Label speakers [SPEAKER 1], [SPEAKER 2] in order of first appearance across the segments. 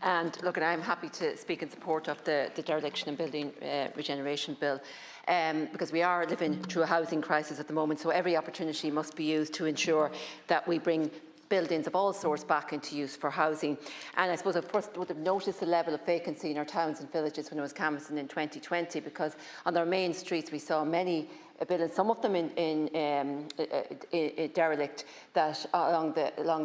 [SPEAKER 1] And look, I'm happy to speak in support of the Dereliction and Building Regeneration Bill. Because we are living through a housing crisis at the moment, so every opportunity must be used to ensure that we bring buildings of all sorts back into use for housing. And I suppose I first would have noticed the level of vacancy in our towns and villages when I was canvassing in 2020, because on our main streets we saw many buildings, some of them in derelict, that along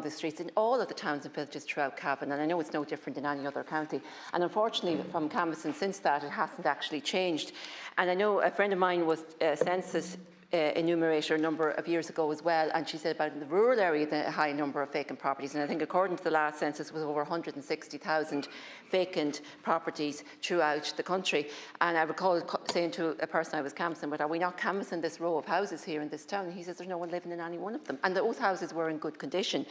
[SPEAKER 1] the streets in all of the towns and villages throughout Cavan, and I know it's no different in any other county. And unfortunately, from canvassing since that, it hasn't actually changed. And I know a friend of mine was census enumerator a number of years ago as well, and she said about in the rural area the high number of vacant properties, and I think according to the last census was over 160,000 vacant properties throughout the country. And I recall saying to a person I was canvassing, but are we not canvassing this row of houses here in this town? And he says there's no one living in any one of them, and those houses were in good condition,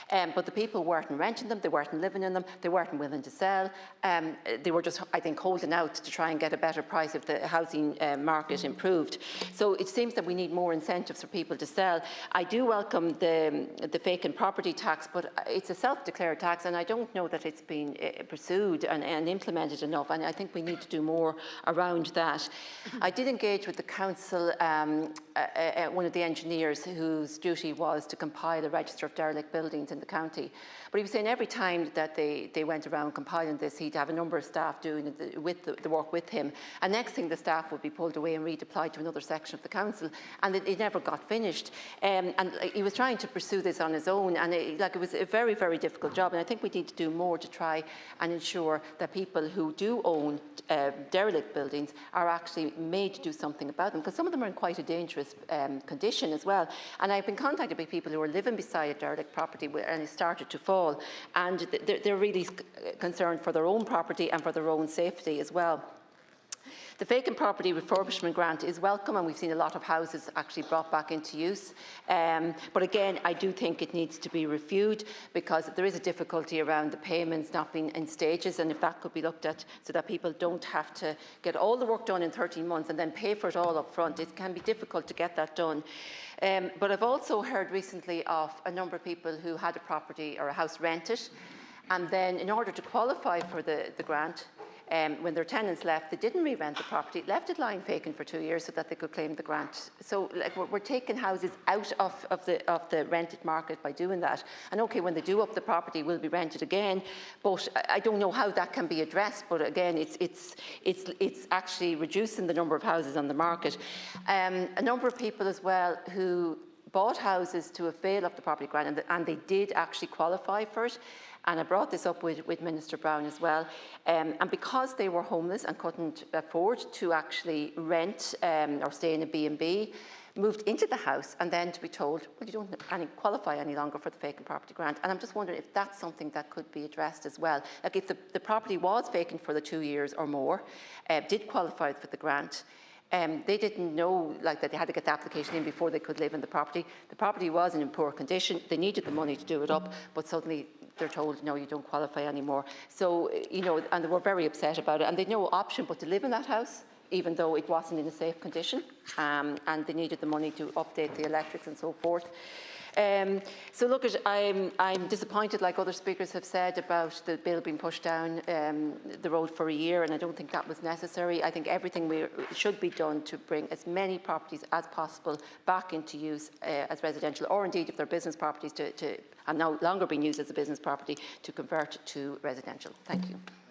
[SPEAKER 1] but the people weren't renting them, they weren't living in them, they weren't willing to sell. They were just, I think, holding out to try and get a better price if the housing market improved. So it seems that we need more incentives for people to sell. I do welcome the vacant property tax, but it's a self-declared tax, and I don't know that it's been pursued and implemented enough, and I think we need to do more around that. I did engage with the council, one of the engineers whose duty was to compile a register of derelict buildings in the county, but he was saying every time that they went around compiling this, he'd have a number of staff doing the work with him, and next thing the staff would be pulled away and redeployed to another section of the council, and it never got finished. And he was trying to pursue this on his own, and it was a very, very difficult job. And I think we need to do more to try and ensure that people who do own derelict buildings are actually made to do something about them, because some of them are in quite a dangerous condition as well. And I've been contacted by people who are living beside a derelict property and it started to fall, and they're really concerned for their own property and for their own safety as well. The vacant property refurbishment grant is welcome, and we've seen a lot of houses actually brought back into use. But again, I do think it needs to be reviewed, because there is a difficulty around the payments not being in stages, and if that could be looked at so that people don't have to get all the work done in 13 months and then pay for it all up front. It can be difficult to get that done. But I've also heard recently of a number of people who had a property or a house rented, and then in order to qualify for the grant, when their tenants left, they didn't re-rent the property, left it lying vacant for 2 years so that they could claim the grant. So we're taking houses out of the rented market by doing that. And okay, when they do up the property, it will be rented again, but I don't know how that can be addressed. But again, it's actually reducing the number of houses on the market. A number of people as well who bought houses to avail of the property grant, and they did actually qualify for it. And I brought this up with Minister Brown as well. And because they were homeless and couldn't afford to actually rent or stay in a B&B, moved into the house and then to be told, well, you don't qualify any longer for the vacant property grant. And I'm just wondering if that's something that could be addressed as well. Like if the property was vacant for the 2 years or more, did qualify for the grant, they didn't know that they had to get the application in before they could live in the property. The property was in poor condition. They needed the money to do it up, but suddenly they're told, no, you don't qualify anymore. So, and they were very upset about it. And they had no option but to live in that house, even though it wasn't in a safe condition. And they needed the money to update the electrics and so forth. So look, I'm disappointed, like other speakers have said, about the bill being pushed down the road for a year, and I don't think that was necessary. I think everything should be done to bring as many properties as possible back into use as residential, or indeed if they're business properties and no longer being used as a business property, to convert to residential. Thank you.